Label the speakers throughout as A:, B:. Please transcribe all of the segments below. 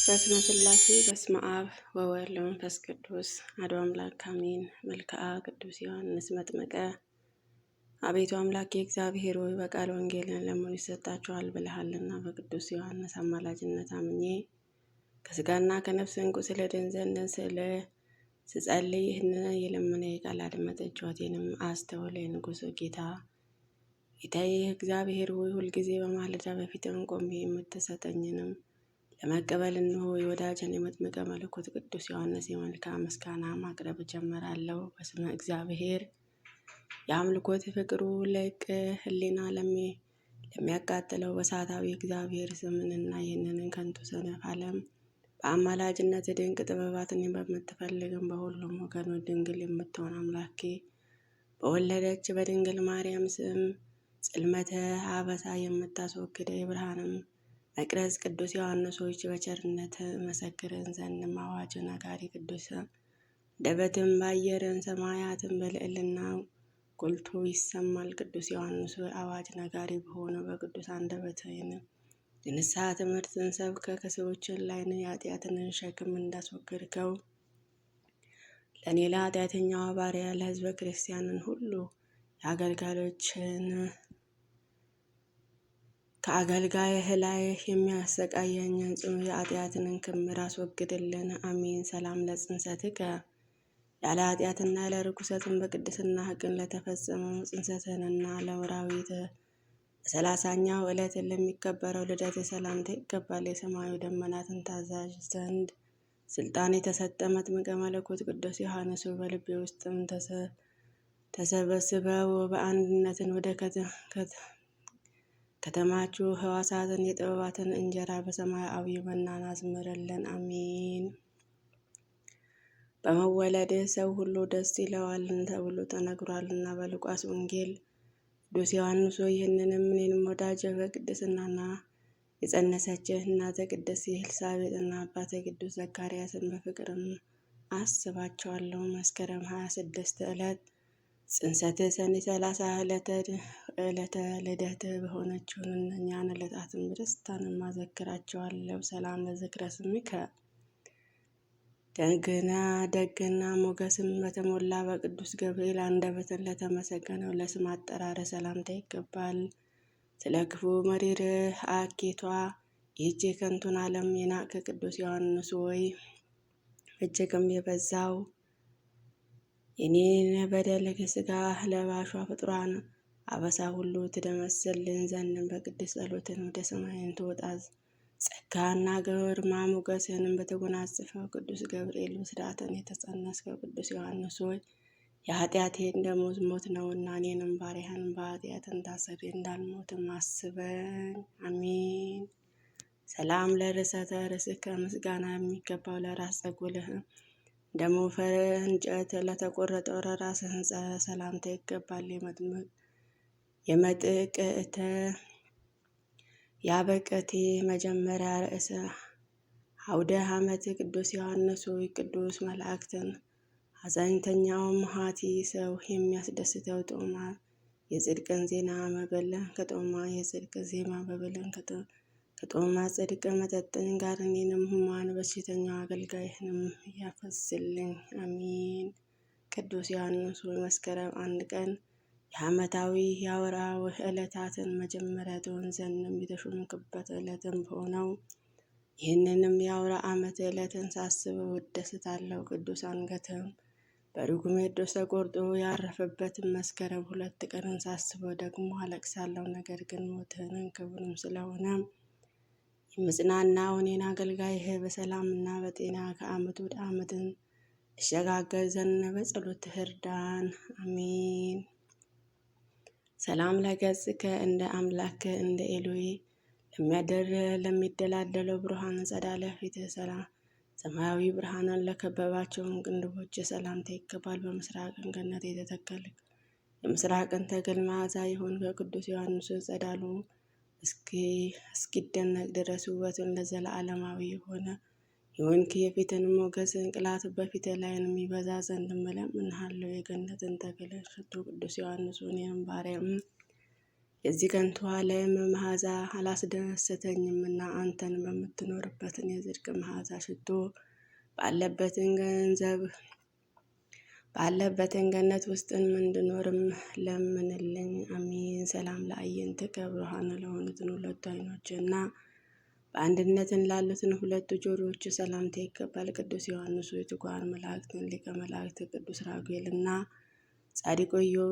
A: በስመ ሥላሴ በስመ አብ ወወልድ ወመንፈስ ቅዱስ አሐዱ አምላክ አሜን። መልክዓ ቅዱስ ዮሐንስ መጥምቀ። አቤቱ አምላኬ እግዚአብሔር ሆይ በቃል ወንጌልን ለምኑ ይሰጣችኋል ብለሃልና በቅዱስ ዮሐንስ አማላጅነት አምኜ ከሥጋና ከነፍስ ቁስል እድን ዘንድ ስጸልይ ይህንን የልመና ቃል አድመጥ፣ ጩኸቴንም አስተውል። የንጉሡ ጌታዬ እግዚአብሔር ሆይ ሁልጊዜ በማለዳ በፊትህ ቆሜ የምትሰጠኝንም ለመቀበል እነሆ የወዳጅን የመጥምቀ መለኮት ቅዱስ ዮሐንስ የመልካም ምስጋና ማቅረብ ጀመራለሁ። በስመ እግዚአብሔር የአምልኮት ፍቅሩ ልቅ ሕሊና ለሚያቃጥለው በሳታዊ እግዚአብሔር ስምንና ይህንን ከንቱ ሰነፍ ዓለም በአማላጅነት ድንቅ ጥበባትን በምትፈልግም በሁሉም ወገኖች ድንግል የምትሆን አምላኬ በወለደች በድንግል ማርያም ስም ጽልመተ አበሳ የምታስወግደ የብርሃንም መቅረዝ ቅዱስ ዮሐንስ ሆይ በቸርነት መሰክርን ዘንድ አዋጅ ነጋሪ ቅዱስ አንደበትም በአየርን ሰማያትን በልዕልና ጎልቶ ይሰማል። ቅዱስ ዮሐንስ ሆይ አዋጅ ነጋሪ በሆነው በቅዱስ አንደበትህን የንስሐ ትምህርትን ሰብከ ከሰዎችን ላይ የኃጢአትን ሸክም እንዳስወገድከው ለእኔ ለኃጢአተኛዋ ባሪያ ለሕዝበ ክርስቲያንን ሁሉ የአገልጋዮችን ከአገልጋይህ ላይ የሚያሰቃየኝን ጽኑ የኃጢአትን ክምር አስወግድልን። አሜን። ሰላም ለጽንሰትከ ያለ ኃጢአትና ያለ ርኩሰትን በቅድስና ሕግን ለተፈጸመው ጽንሰትንና ለወራዊት በ30ኛው ዕለት ለሚከበረው ልደት ሰላምታ ይገባል። የሰማዩ ደመናትን ታዛዥ ዘንድ ስልጣን የተሰጠ መጥምቀ መለኮት ቅዱስ ዮሐንስ በልቤ ውስጥም ተሰበስበው በአንድነትን ወደ ከተማችሁ ሕዋሳትን የጥበባትን እንጀራ በሰማያዊ መናን አዝምርልን። አሜን። በመወለድህ ሰው ሁሉ ደስ ይለዋልን ተብሎ ተነግሯልና በሉቃስ ወንጌል። ቅዱስ ዮሐንስ ሆይ ይህንንም እኔንም ወዳጀ በቅድስናና የጸነሰችህ እናተ ቅድስት ኤልሳቤጥና አባተ ቅዱስ ዘካርያስን በፍቅርም አስባቸዋለሁ። መስከረም 26 ዕለት ጽንሰትህ ሰኔ 30 ዕለተ ልደትህ በሆነችውን እነኛን ዕለታትን በደስታንም አዘክራቸዋለሁ። ሰላም ለዝክረ ስምከ ደግና ሞገስም በተሞላ በቅዱስ ገብርኤል አንደበትን ለተመሰገነው ለስም አጠራረ ሰላምታ ይገባል። ስለ ክፉ መሪር አኬቷ ይህች የከንቱን ዓለም የናቅ ቅዱስ ዮሐንስ ሆይ እጅግም የበዛው የኔን በደል ሥጋ ለባሿ ፍጡራን አበሳ ሁሉ ትደመስልን ዘንድ በቅዱስ ጸሎትን ወደ ሰማይን ትወጣ ጸጋና ግርማ ሞገስንም በተጎናጸፈው ቅዱስ ገብርኤል ብስራትን የተጸነስከው ቅዱስ ዮሐንስ ሆይ የኃጢአቴን ደሞዝ ሞት ነውና እኔንም ባሪያህን በኃጢአትን ታስሬ እንዳልሞትም አስበኝ። አሜን። ሰላም ለርዕሰተ ርእስከ ምስጋና የሚገባው ለራስ ጸጉርህ እንደ ሞፈር እንጨት ለተቆረጠው ራስህን ሰላምታ ይገባል። የመጥቅዕተ ያበቀቴ መጀመሪያ ርዕሰ አውደ ዓመት ቅዱስ ዮሐንስ ሆይ ቅዱስ መላእክትን አዛኝተኛውም ሀቲ ሰው የሚያስደስተው ጦማ የጽድቅን ዜና መበለን ከጦማ የጽድቅ ዜማ በበለን ከጦማ ጽድቅ መጠጥን ጋር እኔንም ሕሙማን በሽተኛው አገልጋይህንም ያፈስልኝ። አሜን። ቅዱስ ዮሐንስ ሆይ መስከረም 1 ቀን የዓመታዊ የወርኃዊ ዕለታትን መጀመሪያ ትሆን ዘንድም የተሾምክበት ዕለትም በሆነው ይህንንም የአውራ ዓመት ዕለትን ሳስበው እደሰታለሁ። ቅዱስ አንገትም በርጉሜዶስ ተቆርጦ ያረፈበትን መስከረም 2 ቀንን ሳስበው ደግሞ አለቅሳለሁ። ነገር ግን ሞትህንን ክቡርም ስለሆነ የምጽናናው እኔን አገልጋይህ በሰላምና በጤና ከዓመት ወደ ዓመትን እሸጋገር ዘንድ በጸሎትህ እርዳን። አሜን። ሰላም ለገጽከ እንደ አምላክ እንደ ኤሎሄ ለሚደላደለው ብርሃን ጸዳለ ፊትህ ሰላም ሰማያዊ ብርሃንን ለከበባቸውን ቅንድቦች ሰላምታ ይገባል። በምስራቅን ገነት የተተከልክ የምስራቅን ተክል መዓዛ የሆን ከቅዱስ ዮሐንስ ጸዳሉ እስኪደነቅ ድረስ ውበትን ለዘላለማዊ የሆነ የወንክ የፊትን ሞገስ እንቅላት በፊት ላይን የሚበዛ ዘንድ እለምንሃለሁ። የገነትን ተክል ሽቶ ቅዱስ ዮሐንስ እኔንም ባሪያም የዚህ ከንቱ ዓለም መዓዛ አላስደሰተኝምና አንተን በምትኖርበትን የጽድቅ መዓዛ ሽቶ ባለበትን ገነት ውስጥን እንድኖርም ለምንልኝ። አሜን። ሰላም ለአዕይንትከ ብሩሃን ለሆኑትን ሁለቱ ዓይኖችና በአንድነትን ላሉትን ሁለቱ ጆሮዎች ሰላምታ ይገባል። ቅዱስ ዮሐንስ ሆይ ትጉሃን መላእክትን ሊቀ መላእክት ቅዱስ ራጉኤልና ጻድቁ ኢዮብ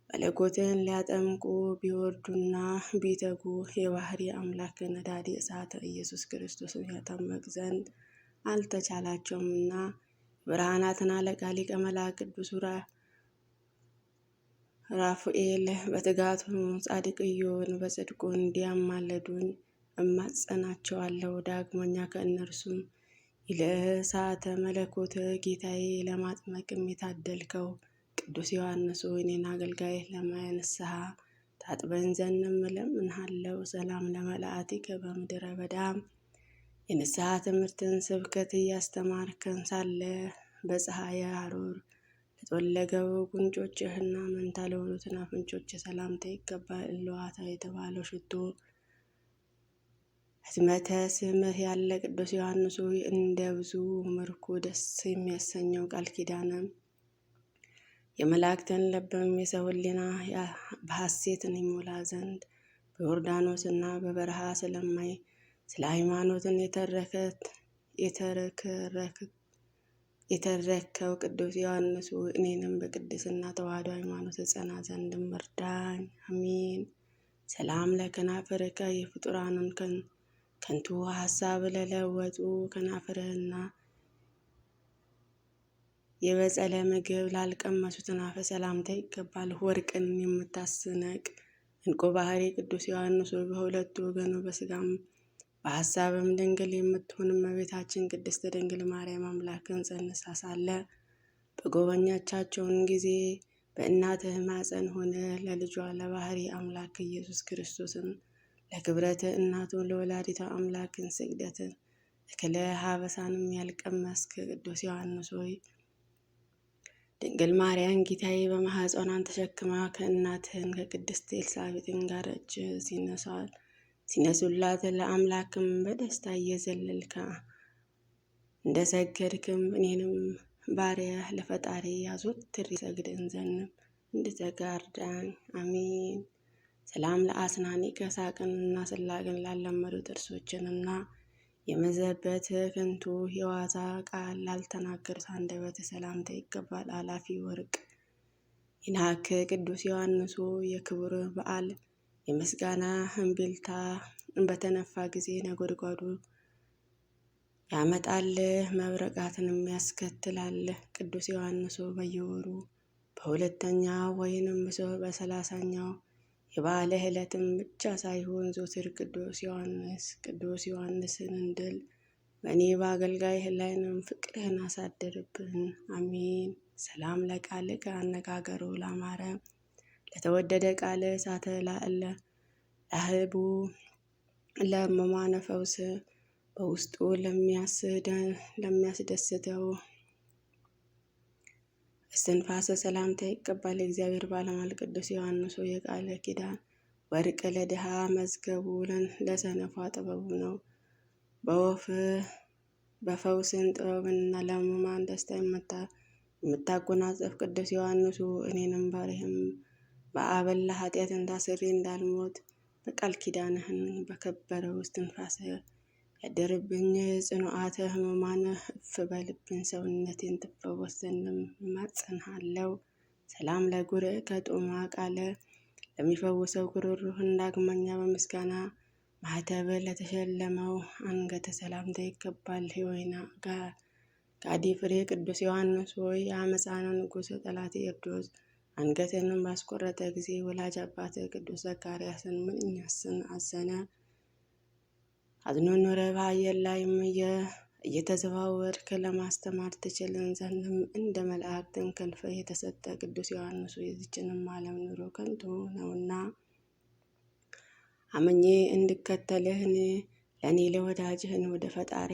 A: መለኮትን ሊያጠምቁ ቢወርዱና ቢተጉ የባህሪ አምላክ ነዳዲ እሳት ኢየሱስ ክርስቶስን ያጠመቅ ዘንድ አልተቻላቸውምና ብርሃናትን አለቃ ሊቀ መላእክት ቅዱስ ራፋኤል በትጋቱ ጻድቅ ኢዮብን በጽድቁ እንዲያማልዱኝ እማጸናቸዋለሁ። ዳግመኛ ከእነርሱም ይልቅ መለኮት ጌታዬ ለማጥመቅም የታደልከው ቅዱስ ዮሐንስ ሆይ እኔን አገልጋይ ለማንስሐ ታጥበን ዘንድ እለምንሃለሁ። ሰላም ለመላእክቲከ በምድረ በዳ የንስሐ ትምህርትን ስብከት እያስተማርከን ሳለ በፀሐየ ሐሩር ለጠወለገው ጉንጮችህና መንታ ለሆኑትን አፍንጮች ሰላምታ ይገባል። እልዋታ የተባለው ሽቶ ሕትመተ ስምህ ያለ ቅዱስ ዮሐንስ ሆይ እንደ ብዙ ምርኮ ደስ የሚያሰኘው ቃል ኪዳንም የመላእክትን ልብም የሰው ሕሊና በሐሴትን ይሞላ ዘንድ በዮርዳኖስ እና በበረሃ ስለ ሃይማኖትን የተረከው ቅዱስ ዮሐንስ ሆይ እኔንም በቅድስና ተዋሕዶ ሃይማኖት እጸና ዘንድ እርዳኝ። አሜን። ሰላም ለከናፍርከ የፍጡራንን ከንቱ ሀሳብ ለለወጡ ከናፍርህና የበጸለ ምግብ ላልቀመሱትን አፈ ሰላምታ ይገባል። ወርቅን የምታስነቅ እንቁ ባህሪ ቅዱስ ዮሐንስ ሆይ በሁለቱ ወገኑ በስጋም በሀሳብም ድንግል የምትሆን እመቤታችን ቅድስት ድንግል ማርያም አምላክን ጸንሳ ሳለ በጎበኛቻቸውን ጊዜ በእናትህ ማፀን ሆነ ለልጇ ለባህሪ አምላክ ኢየሱስ ክርስቶስን ለክብረት እናቱ ለወላዲቷ አምላክን ስግደትን እክለ ሀበሳንም ያልቀመስክ ቅዱስ ዮሐንስ ሆይ ድንግል ማርያም ጌታዬ በማኅፀኗን ተሸክማ ከእናትህን ከቅድስት ኤልሳቤጥን ጋር እጅ ሲነሱላት ለአምላክም በደስታ እየዘለልካ እንደሰገድክም እኔንም ባሪያ ለፈጣሪ አዘወትሬ ሰግድን ዘንድ እንድትጋርዳኝ። አሜን። ሰላም ለአስናኒከ ሳቅንና ስላቅን ላለመዱ ጥርሶችንና የመዘበት ከንቱ የዋዛ ቃል ላልተናገሩት አንደበት ሰላምታ ይገባል። አላፊ ወርቅ ይናክ ቅዱስ ዮሐንስ የክብር በዓል የምስጋና እምቢልታ በተነፋ ጊዜ ነጎድጓዱ ያመጣል፣ መብረቃትንም ያስከትላል። ቅዱስ ዮሐንስ በየወሩ በሁለተኛው ወይንም በ30ኛው የበዓለ ዕለትም ብቻ ሳይሆን ዘወትር ቅዱስ ዮሐንስን እንድል በእኔ በአገልጋይህ ላይንም ፍቅርህን አሳድርብን። አሜን። ሰላም ለቃልከ አነጋገሩ ላማረ ለተወደደ ቃል እሳተ ላህቡ ለሕሙማነ ፈውስ በውስጡ ለሚያስደስተው እስትንፋሰ ሰላምታ ይገባል። የእግዚአብሔር ባለሟል ቅዱስ ዮሐንስ የቃል ኪዳን ወርቅ ለድሃ መዝገቡ ለሰነፏ ጥበቡ ነው። በፈውስን ጥበብንና ለሕሙማን ደስታ የምታጎናጸፍ ቅዱስ ዮሐንስ እኔንም ባሪያህም በአበላ ኃጢአትን ታስሬ እንዳልሞት በቃል ኪዳንህን በከበረው እስትንፋስ ያደርብኝ። ጽኑዓተ ሕሙማን እፍ በልብኝ ሰውነቴን ትፈወስ ዘንድ እማጸንሃለሁ። ሰላም ለጉርዕ ከጦማ ቃለ ለሚፈውሰው ጉሮሮህን ዳግመኛ በምስጋና ማኅተብ ለተሸለመው አንገተ ሰላምታ ይገባል። የወይና ጋዲ ፍሬ ቅዱስ ዮሐንስ ሆይ የአመፃን ንጉሥ ጠላት ሄሮድስ አንገትንም ባስቆረጠ ጊዜ ወላጅ አባት ቅዱስ ዘካርያስን ምንኛስን አዘነ። አዝኖ ኖረ። በአየር ላይም እየተዘዋወርክ ለማስተማር ትችልን ዘንድም እንደ መላእክትን ክንፍ የተሰጠ ቅዱስ ዮሐንስ የዚችንም ዓለም ኑሮ ከንቱ ነውና አምኜ እንድከተልህ ለእኔ ለወዳጅህን ወደ ፈጣሪ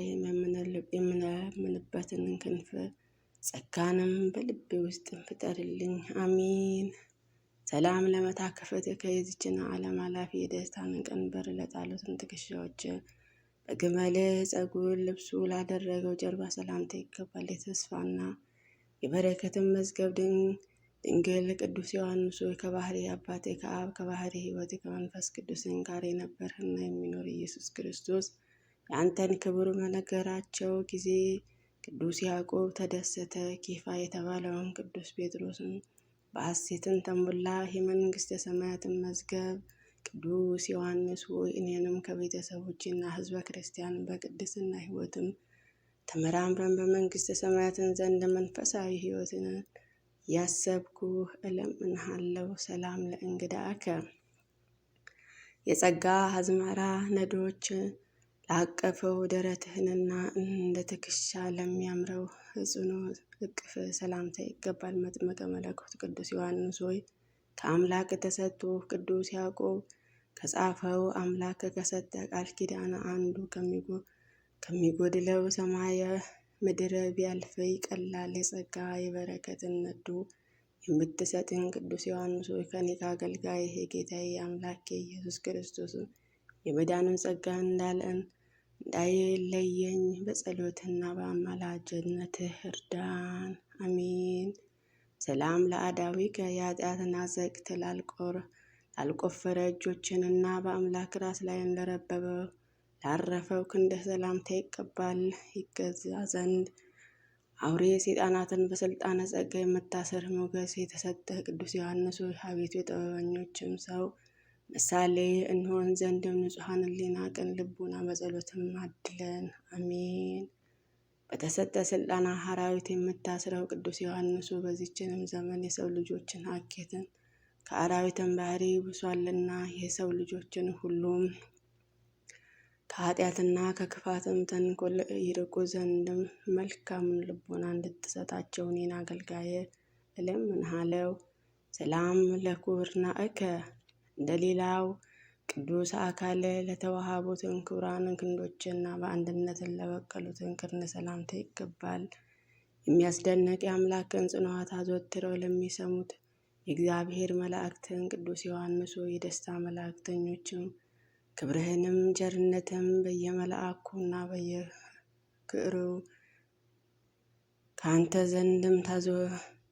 A: የምለምንበትን ክንፍ ጸጋንም በልቤ ውስጥ ፍጠርልኝ። አሜን። ሰላም ለመታከፈትከ የዚችን ዓለም ኃላፊ የደስታን ቀንበር ለጣሉትን ትከሻዎች በግመል ጸጉር ልብሱ ላደረገው ጀርባ ሰላምታ ይገባል። የተስፋና የበረከትን መዝገብ ድንግል ቅዱስ ዮሐንስ ሆይ ከባህሪ አባቴ ከአብ ከባህሪ ሕይወት ከመንፈስ ቅዱስን ጋር የነበርህና የሚኖር ኢየሱስ ክርስቶስ የአንተን ክብር በነገራቸው ጊዜ ቅዱስ ያዕቆብ ተደሰተ። ኬፋ የተባለውን ቅዱስ ጴጥሮስን በሐሴትን ተሞላ። የመንግሥተ ሰማያትን መዝገብ ቅዱስ ዮሐንስ ሆይ እኔንም ከቤተሰቦችና ሕዝበ ክርስቲያን በቅድስና ሕይወትም ተመራምረን በመንግሥተ ሰማያትን ዘንድ መንፈሳዊ ሕይወትን ያሰብኩ እለምንሃለሁ። ሰላም ለእንግዳከ የጸጋ አዝመራ ነዶች ላቀፈው ደረትህንና እንደ ትከሻ ለሚያምረው ጽኑ እቅፍ ሰላምታ ይገባል። መጥምቀ መለኮት ቅዱስ ዮሐንስ ሆይ ከአምላክ ተሰጥቶ ቅዱስ ያዕቆብ ከጻፈው አምላክ ከሰጠ ቃል ኪዳን አንዱ ከሚጎድለው ሰማየ ምድር ቢያልፍ ይቀላል። የጸጋ የበረከትን ነዶ የምትሰጥን ቅዱስ ዮሐንስ ሆይ ከኔ ከአገልጋይ የጌታዬ አምላኬ ኢየሱስ ክርስቶስ የመዳንን ጸጋ እንዳይለየኝ በጸሎትና በአማላጅነትህ እርዳን። አሜን። ሰላም ለአዳዊከ የኃጢአትን አዘቅት ላልቆፈረ እጆችንና በአምላክ ራስ ላይ እንደረበበ ላረፈው ክንድህ ሰላምታ ይገባል። ይገዛ ዘንድ አውሬ ሰይጣናትን በስልጣነ ጸጋ የምታስር ሞገስ የተሰጠህ ቅዱስ ዮሐንስ ሆይ አቤቱ የጥበበኞችም ሰው ምሳሌ እንሆን ዘንድም ንጹሐን ሕሊና ቅን ልቡና በጸሎትም አድለን። አሜን። በተሰጠ ስልጣና ሐራዊት የምታስረው ቅዱስ ዮሐንስ በዚችንም ዘመን የሰው ልጆችን ሀኬትን ከአራዊትን ባህሪ ብሷልና የሰው ልጆችን ሁሉም ከኃጢአትና ከክፋትም ተንኮል ይርቁ ዘንድም መልካሙን ልቦና እንድትሰጣቸው እኔን አገልጋዬ እለምንሃለሁ። ሰላም ለኩርናእከ እንደሌላው ቅዱስ አካል ለተዋሃቡትን ክቡራን ክንዶችና በአንድነትን ለበቀሉትን ቅርነ ሰላምታ ይገባል። የሚያስደንቅ የአምላክን ጽኑዓት አዘወትረው ለሚሰሙት የእግዚአብሔር መላእክትን ቅዱስ ዮሐንስ የደስታ መላእክተኞችም ክብርህንም ቸርነትም በየመልአኩና በየክዕሩ ከአንተ ዘንድም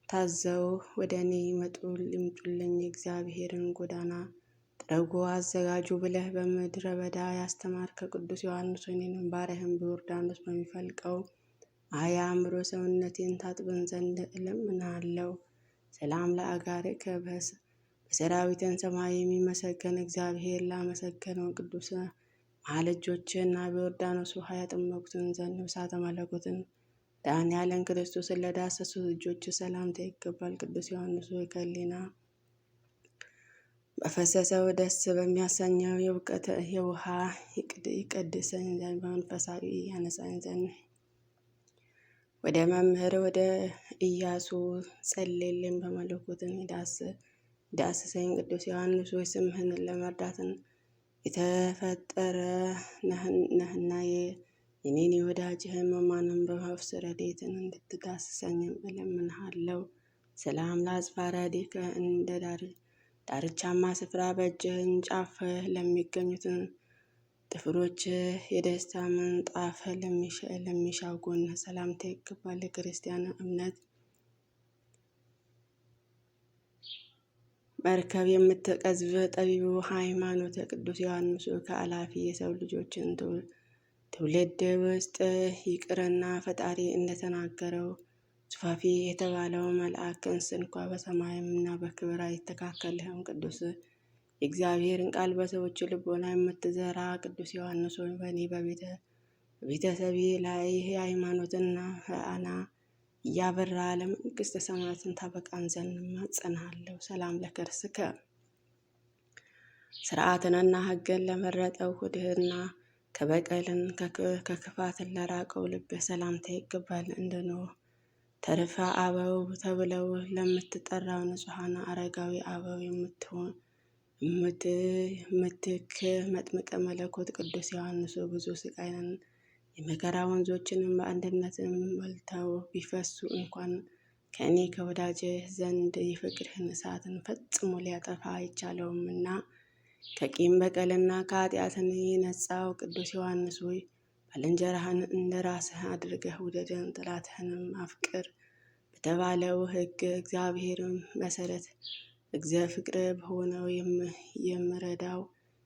A: ታዘው ወደ እኔ ይምጡልኝ። የእግዚአብሔርን ጎዳና ጥረጉ አዘጋጁ ብለህ በምድረ በዳ ያስተማርከ ቅዱስ ዮሐንስ እኔንም ባሪያህን በዮርዳኖስ በሚፈልቀው ማያ አእምሮ ሰውነቴን ታጥበን ዘንድ እለምንሃለሁ። ሰላም ለአጋርከ በሰራዊትን ሰማይ የሚመሰገን እግዚአብሔር ላመሰገነው ቅዱስ መሀል እጆችና በዮርዳኖስ ውሃ ያጠመቁትን ዘንድ እሳተ መለኮትን ዳንኤልን ክርስቶስን ለዳሰሱ እጆች ሰላምታ ይገባል። ቅዱስ ዮሐንስ ሆይ ከሕሊና በፈሰሰው ደስ በሚያሰኘው የእውቀት የውሃ ይቀድሰኝ ዘንድ በመንፈሳዊ ያነሳኝ ዘንድ ወደ መምህር ወደ ኢያሱ ጸልይልኝ በመለኮትን ዳስሰኝ። ቅዱስ ዮሐንስ ሆይ ስምህን ለመርዳትን የተፈጠረ ነህና የኔን የወዳጅህን ሕሙማንን በፈውስ ረድኤትን እንድትዳስሰኝም እለምንሃለሁ። ሰላም ለአጽፋረ እዴከ እንደ ዳርቻማ ስፍራ በእጅህን ጫፍ ለሚገኙትን ጥፍሮች የደስታ ምንጣፍ ለሚሻው ጎን ሰላምታ ይገባል። የክርስቲያን እምነት መርከብ የምትቀዝፍ ጠቢቡ ሃይማኖተ ቅዱስ ዮሐንስ ከአላፊ የሰው ልጆችን ትውልድ ውስጥ ይቅርና ፈጣሪ እንደተናገረው ሱፋፊ የተባለው መልአክን ስንኳ በሰማይምና በክብር አይተካከልህም። ቅዱስ የእግዚአብሔርን ቃል በሰዎች ልቦና የምትዘራ ቅዱስ ዮሐንስ ሆይ በእኔ በቤተሰቤ ላይ የሃይማኖትና ፈአና እያበራ ለመንግሥተ ሰማያትን ታበቃን ዘንድ እማጸንሃለሁ። ሰላም ለከርስከ ስርዓትንና ሕግን ለመረጠው ሆድህና ከበቀልን ከክፋትን ለራቀው ልብህ ሰላምታ ይገባል። እንደ ኖህ ተርፈ አበው ተብለው ለምትጠራው ንጹሐን አረጋዊ አበው የምትክ መጥምቀ መለኮት ቅዱስ ዮሐንስ ብዙ ስቃይን የመከራ ወንዞችንም በአንድነትም ሞልተው ቢፈሱ እንኳን ከእኔ ከወዳጅህ ዘንድ የፍቅርህን እሳትን ፈጽሞ ሊያጠፋ አይቻለውምና ከቂም በቀልና ከኃጢአትን የነጻው ቅዱስ ዮሐንስ ሆይ ባልንጀራህን እንደ ራስህ አድርገህ ውደደን፣ ጠላትህንም አፍቅር በተባለው ሕግ እግዚአብሔርም መሰረት ፍቅር በሆነው የምረዳው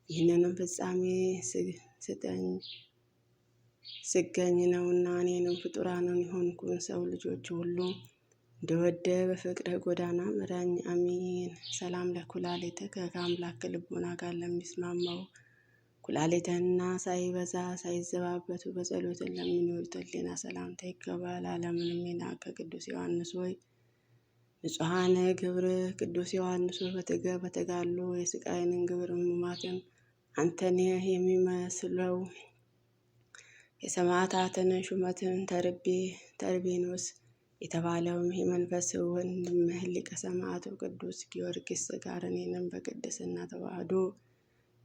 A: ይህንንም ፍጻሜ ስገኝ ነውና እኔንም ፍጡራንን የሆንኩን ሰው ልጆች ሁሉ እንደወደ በፍቅርህ ጎዳና ምራኝ። አሜን። ሰላም ለኩላሊትከ ከአምላክ ልቦና ጋር ለሚስማማው ኩላሊትህና ሳይበዛ ሳይዘባበቱ በጸሎትን ለሚኖሩት ሕሊና ሰላምታ ይገባል። ዓለምንም የናቀ ቅዱስ ዮሐንስ ሆይ ንጹሐን ግብር ቅዱስ ዮሐንስ ሆይ በተጋድሎ የስቃይንን ግብር ሕማማትን አንተን የሚመስለው የሰማዕታትን ሹመትን ተርቤኖስ የተባለውም የመንፈስ ወንድምህ ሊቀ ሰማዕቱ ቅዱስ ጊዮርጊስ ጋር እኔንም በቅድስና ተዋህዶ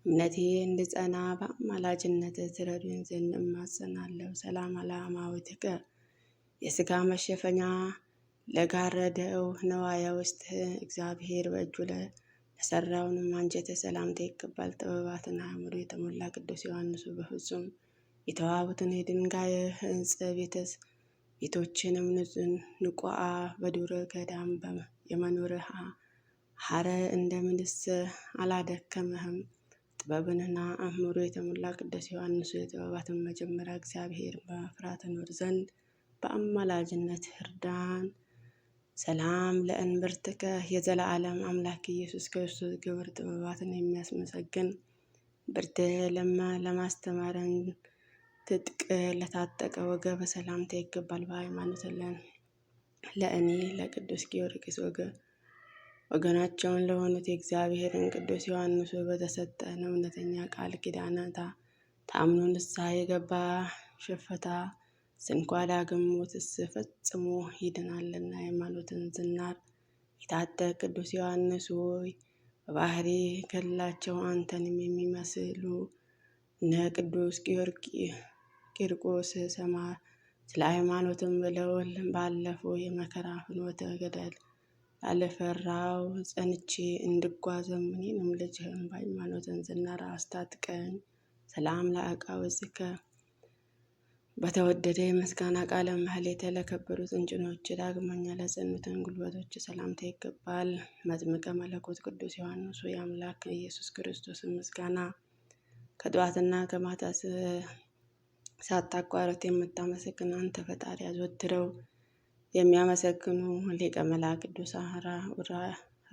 A: እምነቴ እንድጸና በአማላጅነት ትረዱኝ ዘንድ እማጸናለሁ። ሰላም አላማዊትከ የሥጋ መሸፈኛ ለጋረደው ነዋያ ውስጥ እግዚአብሔር በእጁ ለሰራውንም አንጀተ ሰላምታ ይገባል። ጥበባትን አእምሮ የተሞላ ቅዱስ ዮሐንሱ በፍጹም የተዋቡትን የድንጋይ ሕንጽ ቤቶችንም ንቁአ በዱር ገዳም የመኖርህ ሐረ እንደምንስ አላደከመህም። ጥበብንና አእምሮ የተሞላ ቅዱስ ዮሐንስ የጥበባትን መጀመሪያ እግዚአብሔር በመፍራት እኖር ዘንድ በአማላጅነት እርዳን። ሰላም ለእንብርትከ የዘላለም አምላክ ኢየሱስ ክርስቶስ ግብር ጥበባትን የሚያስመሰግን ብርትህ ለማስተማረን ትጥቅ ለታጠቀ ወገብ ሰላምታ ይገባል። በሃይማኖት ለእኔ ለቅዱስ ጊዮርጊስ ወገናቸውን ለሆኑት የእግዚአብሔርን ቅዱስ ዮሐንስ በተሰጠን እውነተኛ ቃል ኪዳን ታምኖ ንስሐ የገባ ሽፈታ ስንኳ ዳግም ሞትስ ፈጽሞ ይድናልና። ሃይማኖትን ዝናር የታጠቅ ቅዱስ ዮሐንስ ሆይ በባህሪ ገድላቸው አንተንም የሚመስሉ እነ ቅዱስ ቂርቆስ ስለ ሃይማኖትም ብለው ባለፈው የመከራ ፍኖተ ገደል ላለፈራው ጸንቼ እንድጓዘም እኔንም ልጅህም በሃይማኖትን ዝናር አስታጥቀኝ። ሰላም ለአቃውጽከ በተወደደ የምስጋና ቃለ ማህሌት ለከበሩት እንጭኖች ዳግመኛ ለጸኑትን ጉልበቶች ሰላምታ ይገባል። መጥምቀ መለኮት ቅዱስ ዮሐንስ የአምላክ ኢየሱስ ክርስቶስን ምስጋና ከጠዋትና ከማታ ሳታቋርጥ የምታመሰግን አንተ ፈጣሪ አዘወትረው የሚያመሰግኑ ሊቀ መላእክት ቅዱስ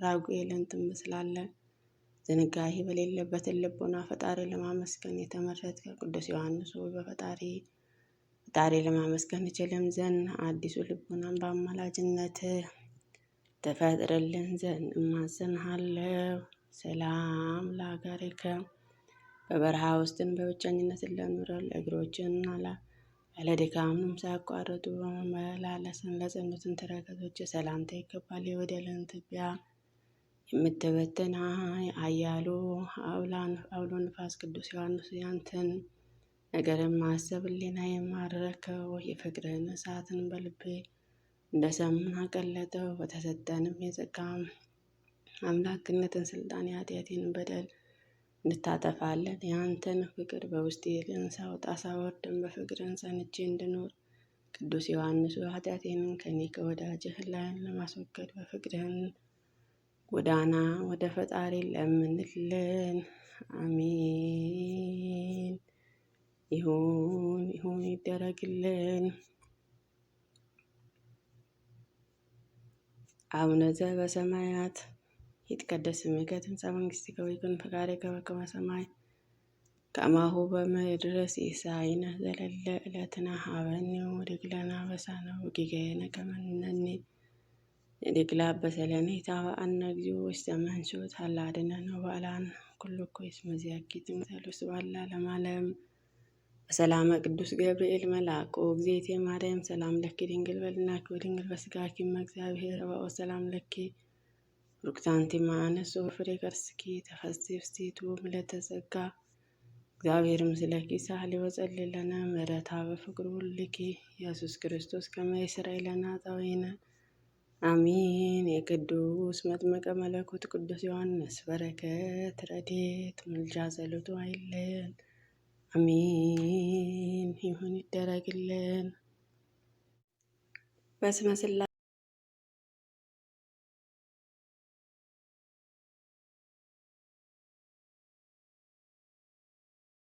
A: ራጉኤልን ትመስላለህ። ዝንጋሄ በሌለበትን ልቦና ፈጣሪ ለማመስገን የተመረጥከ ቅዱስ ዮሐንስ በፈጣሪ ለማመስገን እችልም ዘንድ አዲሱ ልቦናን በአማላጅነት ተፈጥርልን ዘንድ እማጸንሃለሁ። ሰላም ለአገሪከ በበረሃ ውስጥን በብቸኝነት ለኖረ ለእግሮችን ያለ ድካምንም ሳያቋርጡ በመመላለስን ለጸኑትን ተረከዞች ሰላምታ ይገባል። የወደልን ትቢያ የምትበትን አያሉ አውሎ ንፋስ ቅዱስ ዮሐንስ ያንተን ነገርን ማሰብ ሕሊና የማረከው የፍቅርን እሳትን በልቤ እንደ ሰምን አቀለጠው። በተሰጠንም የጸጋ አምላክነትን ስልጣን የኃጢአቴን በደል እንድታጠፋለን የአንተን ፍቅር በውስጤ ሳወጣ ሳወርድን በፍቅርን ጸንቼ እንድኖር ቅዱስ ዮሐንስ ኃጢአቴንን ከኔ ከወዳጅህ ላይ ለማስወገድ በፍቅርህን ጎዳና ወደ ፈጣሪ ለምንልን። አሜን። ይሁን ይደረግልን። አቡነ ዘበሰማያት ይትቀደስ ስምከ ትምጻእ መንግሥትከ ወይኩን ፈቃድከ በከመ በሰማይ ከማሁ በምድር ሲሳየነ ዘለለ ዕለትነ ሀበነ ወኅድግ ለነ አበሳነ ወጌጋየነ ከመ ንሕነኒ ንድግ ለአበሰለነ ኢታብአነ እግዚኦ ውስተ መንሱት ሀላ አድኅነነ ወባልሐነ ኩሉ እኩይ እስመ ዚአኪ ትምሰሎስ ባላ ለማለም በሰላመ ቅዱስ ገብርኤል መልአክ እግዝእቴ ማርያም ሰላም ለኪ ድንግል በልናኪ ወድንግል በሥጋኪ እመ እግዚአብሔር ጸባኦት ሰላም ለኪ ቡርክት አንቲ እምአንስት ወፍሬ ከርሥኪ ተፈሥሒ ፍሥሕት ምልዕተ ጸጋ እግዚአብሔር ምስለኪ ሳህሊ ወጸልይ ለነ ምሕረታ በፍቅሩ ወልድኪ ኢየሱስ ክርስቶስ ከመ ይስረይ ለነ ኃጣውኢነ አሚን። የቅዱስ መጥምቀ መለኮት ቅዱስ ዮሐንስ በረከት፣ ረድኤት፣ ምልጃ ጸሎቱ አይለየን። አሚን። ይሁን ይደረግልን። በስመ ሥላሴ